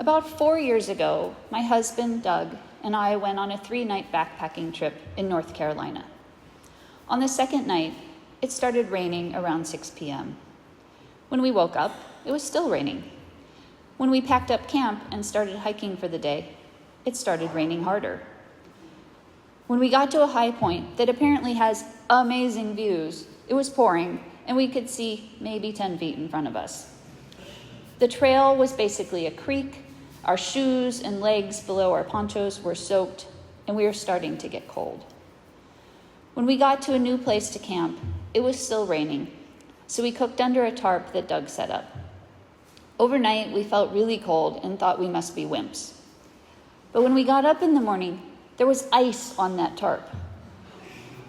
About 4 years ago, my husband, Doug, and I went on a 3-night backpacking trip in North Carolina. On the second night, it started raining around 6 p.m. When we woke up, it was still raining. When we packed up camp and started hiking for the day, it started raining harder. When we got to a high point that apparently has amazing views, it was pouring, and we could see maybe 10 feet in front of us. The trail was basically a creek. Our shoes and legs below our ponchos were soaked, and we were starting to get cold. When we got to a new place to camp, it was still raining, so we cooked under a tarp that Doug set up. Overnight, we felt really cold and thought we must be wimps. But when we got up in the morning, there was ice on that tarp.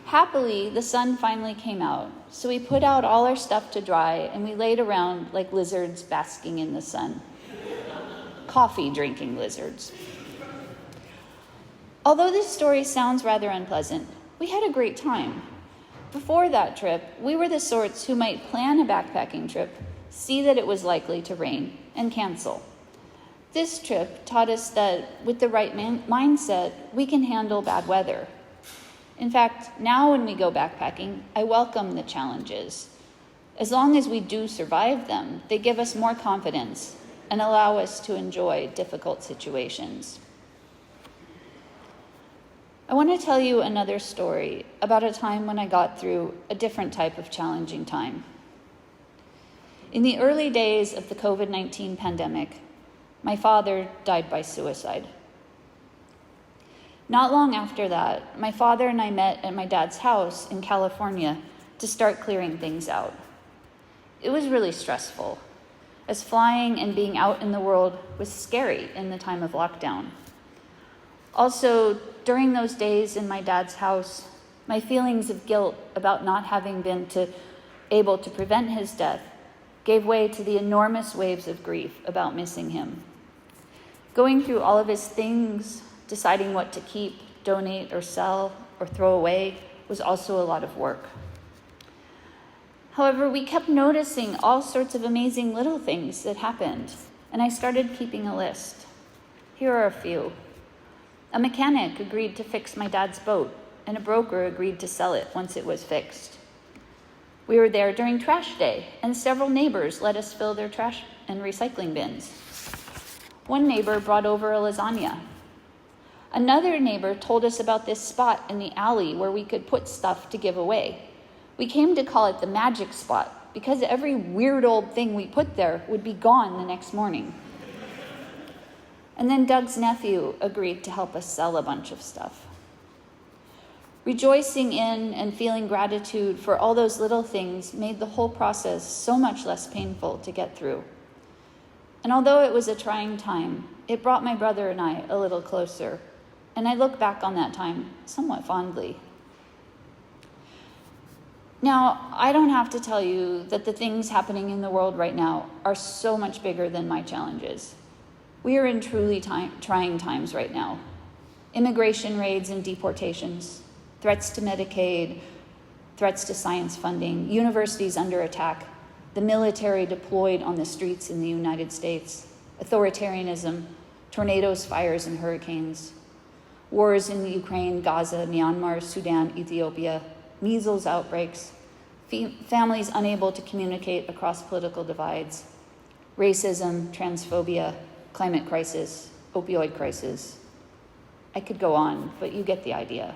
Happily, the sun finally came out, so we put out all our stuff to dry and we laid around like lizards basking in the sun. Coffee drinking lizards. Although this story sounds rather unpleasant, we had a great time. Before that trip, we were the sorts who might plan a backpacking trip, see that it was likely to rain, and cancel. This trip taught us that with the right mindset, we can handle bad weather. In fact, now when we go backpacking, I welcome the challenges. As long as we do survive them, they give us more confidence and allow us to enjoy difficult situations. I want to tell you another story about a time when I got through a different type of challenging time. In the early days of the COVID-19 pandemic, my father died by suicide. Not long after that, my father and I met at my dad's house in California to start clearing things out. It was really stressful, as flying and being out in the world was scary in the time of lockdown. Also, during those days in my dad's house, my feelings of guilt about not having been able to prevent his death gave way to the enormous waves of grief about missing him. Going through all of his things, deciding what to keep, donate, or sell, or throw away was also a lot of work. However, we kept noticing all sorts of amazing little things that happened, and I started keeping a list. Here are a few. A mechanic agreed to fix my dad's boat, and a broker agreed to sell it once it was fixed. We were there during trash day, and several neighbors let us fill their trash and recycling bins. One neighbor brought over a lasagna. Another neighbor told us about this spot in the alley where we could put stuff to give away. We came to call it the magic spot because every weird old thing we put there would be gone the next morning. And then Doug's nephew agreed to help us sell a bunch of stuff. Rejoicing in and feeling gratitude for all those little things made the whole process so much less painful to get through. And although it was a trying time, it brought my brother and I a little closer, and I look back on that time somewhat fondly. Now, I don't have to tell you that the things happening in the world right now are so much bigger than my challenges. We are in truly trying times right now. Immigration raids and deportations, threats to Medicaid, threats to science funding, universities under attack, the military deployed on the streets in the United States, authoritarianism, tornadoes, fires, and hurricanes, wars in Ukraine, Gaza, Myanmar, Sudan, Ethiopia, measles outbreaks, families unable to communicate across political divides, racism, transphobia, climate crisis, opioid crisis. I could go on, but you get the idea.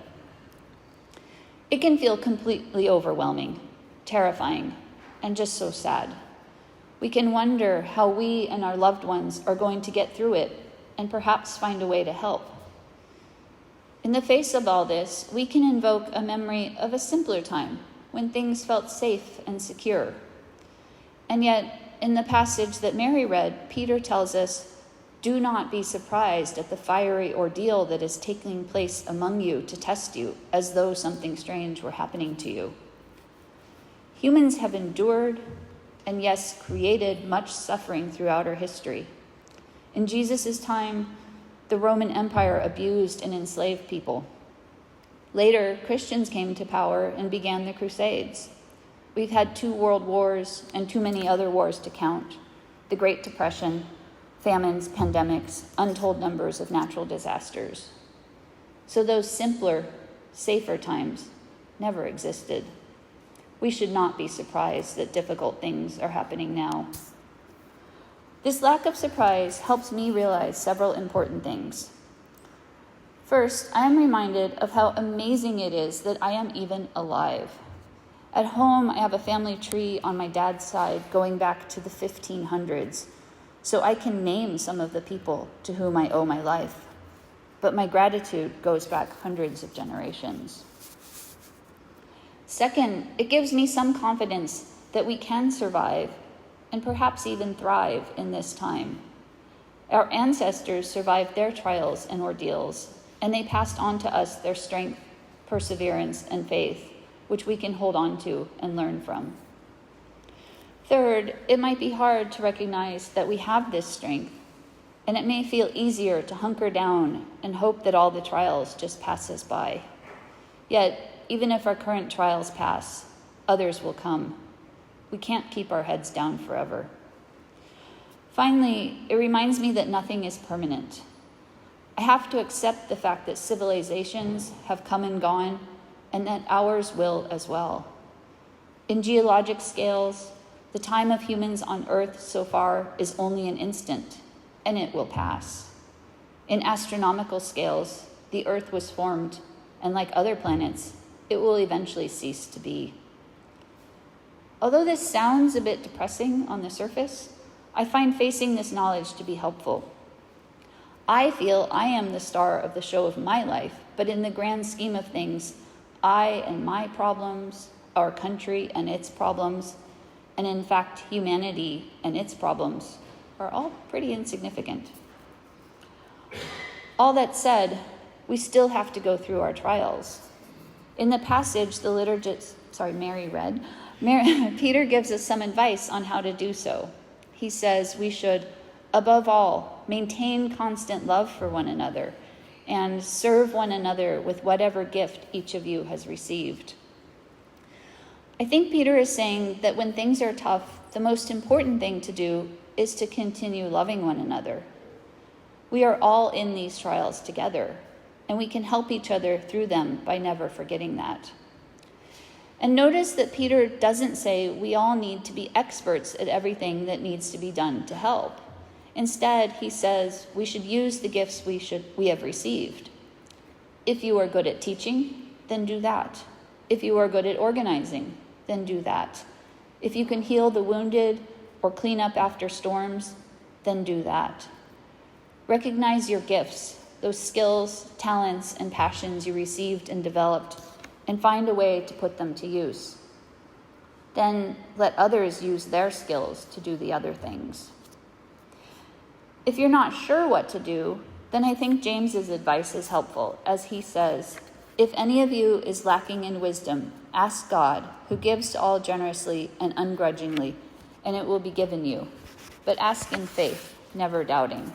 It can feel completely overwhelming, terrifying, and just so sad. We can wonder how we and our loved ones are going to get through it and perhaps find a way to help. In the face of all this, we can invoke a memory of a simpler time when things felt safe and secure. And yet, in the passage that Mary read, Peter tells us, "Do not be surprised at the fiery ordeal that is taking place among you to test you, as though something strange were happening to you." Humans have endured and, yes, created much suffering throughout our history. In Jesus' time, the Roman Empire abused and enslaved people. Later, Christians came to power and began the Crusades. We've had 2 world wars and too many other wars to count. The Great Depression, famines, pandemics, untold numbers of natural disasters. So those simpler, safer times never existed. We should not be surprised that difficult things are happening now. This lack of surprise helps me realize several important things. First, I am reminded of how amazing it is that I am even alive. At home, I have a family tree on my dad's side going back to the 1500s, so I can name some of the people to whom I owe my life. But my gratitude goes back hundreds of generations. Second, it gives me some confidence that we can survive and perhaps even thrive in this time. Our ancestors survived their trials and ordeals, and they passed on to us their strength, perseverance, and faith, which we can hold on to and learn from. Third, it might be hard to recognize that we have this strength, and it may feel easier to hunker down and hope that all the trials just pass us by. Yet, even if our current trials pass, others will come. We can't keep our heads down forever. Finally, it reminds me that nothing is permanent. I have to accept the fact that civilizations have come and gone, and that ours will as well. In geologic scales, the time of humans on Earth so far is only an instant, and it will pass. In astronomical scales, the Earth was formed, and like other planets, it will eventually cease to be. Although this sounds a bit depressing on the surface, I find facing this knowledge to be helpful. I feel I am the star of the show of my life, but in the grand scheme of things, I and my problems, our country and its problems, and in fact, humanity and its problems are all pretty insignificant. All that said, we still have to go through our trials. In the passage the liturgist, Mary read, Peter gives us some advice on how to do so. He says we should, above all, maintain constant love for one another and serve one another with whatever gift each of you has received. I think Peter is saying that when things are tough, the most important thing to do is to continue loving one another. We are all in these trials together, and we can help each other through them by never forgetting that. And notice that Peter doesn't say we all need to be experts at everything that needs to be done to help. Instead, he says we should use the gifts we have received. If you are good at teaching, then do that. If you are good at organizing, then do that. If you can heal the wounded or clean up after storms, then do that. Recognize your gifts, those skills, talents, and passions you received and developed, and find a way to put them to use. Then let others use their skills to do the other things. If you're not sure what to do, then I think James's advice is helpful, as he says, if any of you is lacking in wisdom, ask God, who gives to all generously and ungrudgingly, and it will be given you. But ask in faith, never doubting.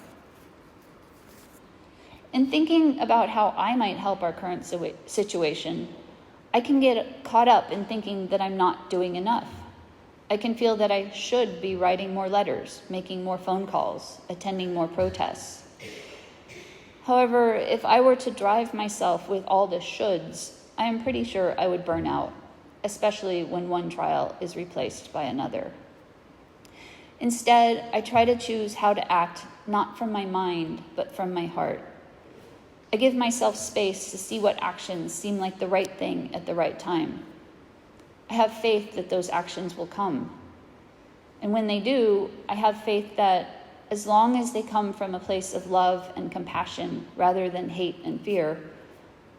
In thinking about how I might help our current situation, I can get caught up in thinking that I'm not doing enough. I can feel that I should be writing more letters, making more phone calls, attending more protests. However, if I were to drive myself with all the shoulds, I am pretty sure I would burn out, especially when one trial is replaced by another. Instead, I try to choose how to act not from my mind, but from my heart. I give myself space to see what actions seem like the right thing at the right time. I have faith that those actions will come. And when they do, I have faith that as long as they come from a place of love and compassion rather than hate and fear,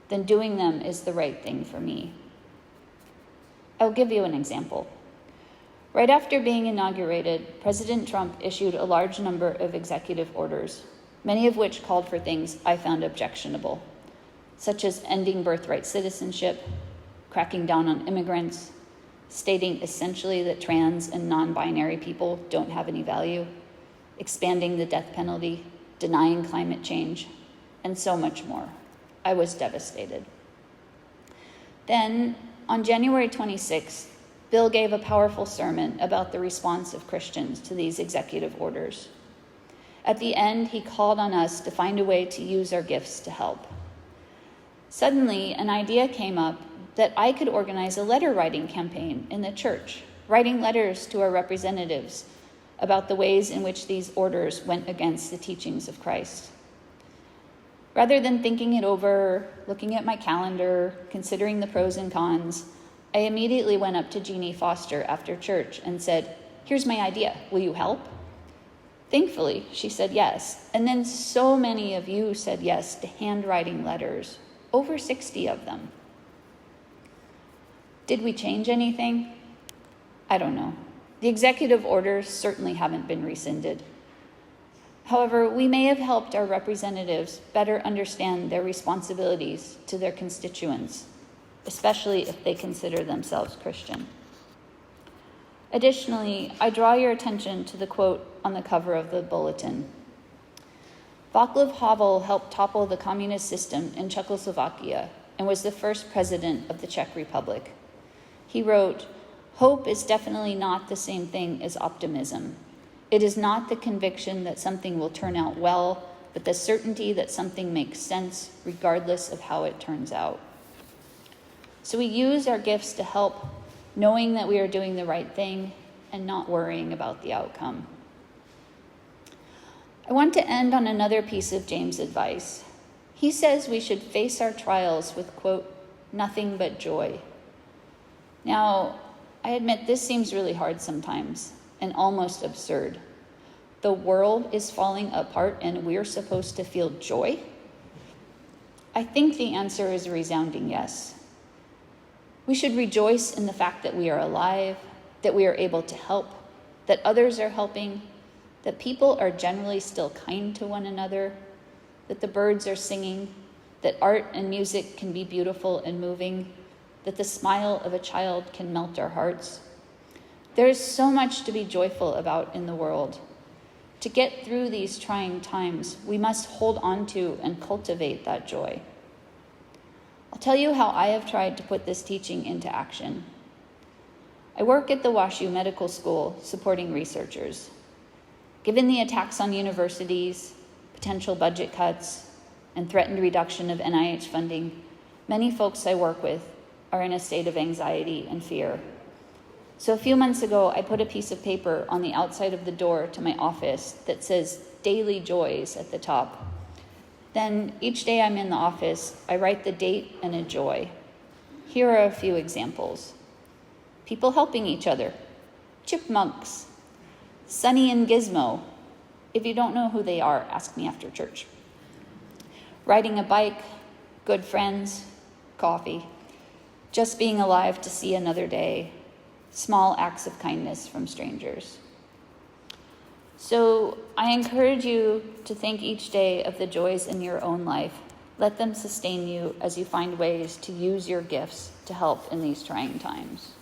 then doing them is the right thing for me. I'll give you an example. Right after being inaugurated, President Trump issued a large number of executive orders, many of which called for things I found objectionable, such as ending birthright citizenship, cracking down on immigrants, stating essentially that trans and non-binary people don't have any value, expanding the death penalty, denying climate change, and so much more. I was devastated. Then, on January 26th, Bill gave a powerful sermon about the response of Christians to these executive orders. At the end, he called on us to find a way to use our gifts to help. Suddenly, an idea came up that I could organize a letter writing campaign in the church, writing letters to our representatives about the ways in which these orders went against the teachings of Christ. Rather than thinking it over, looking at my calendar, considering the pros and cons, I immediately went up to Jeannie Foster after church and said, "Here's my idea. Will you help?" Thankfully, she said yes. And then so many of you said yes to handwriting letters, over 60 of them. Did we change anything? I don't know. The executive orders certainly haven't been rescinded. However, we may have helped our representatives better understand their responsibilities to their constituents, especially if they consider themselves Christian. Additionally, I draw your attention to the quote on the cover of the bulletin. Václav Havel helped topple the communist system in Czechoslovakia and was the first president of the Czech Republic. He wrote, "Hope is definitely not the same thing as optimism. It is not the conviction that something will turn out well, but the certainty that something makes sense regardless of how it turns out." So we use our gifts to help, knowing that we are doing the right thing and not worrying about the outcome. I want to end on another piece of James' advice. He says we should face our trials with, quote, "nothing but joy." Now, I admit this seems really hard sometimes and almost absurd. The world is falling apart and we're supposed to feel joy? I think the answer is a resounding yes. We should rejoice in the fact that we are alive, that we are able to help, that others are helping, that people are generally still kind to one another, that the birds are singing, that art and music can be beautiful and moving, that the smile of a child can melt our hearts. There is so much to be joyful about in the world. To get through these trying times, we must hold on to and cultivate that joy. I'll tell you how I have tried to put this teaching into action. I work at the WashU Medical School supporting researchers. Given the attacks on universities, potential budget cuts, and threatened reduction of NIH funding, many folks I work with are in a state of anxiety and fear. So a few months ago, I put a piece of paper on the outside of the door to my office that says Daily Joys at the top. Then each day I'm in the office, I write the date and a joy. Here are a few examples. People helping each other. Chipmunks. Sunny and Gizmo. If you don't know who they are, ask me after church. Riding a bike, good friends, coffee. Just being alive to see another day. Small acts of kindness from strangers. So I encourage you to think each day of the joys in your own life. Let them sustain you as you find ways to use your gifts to help in these trying times.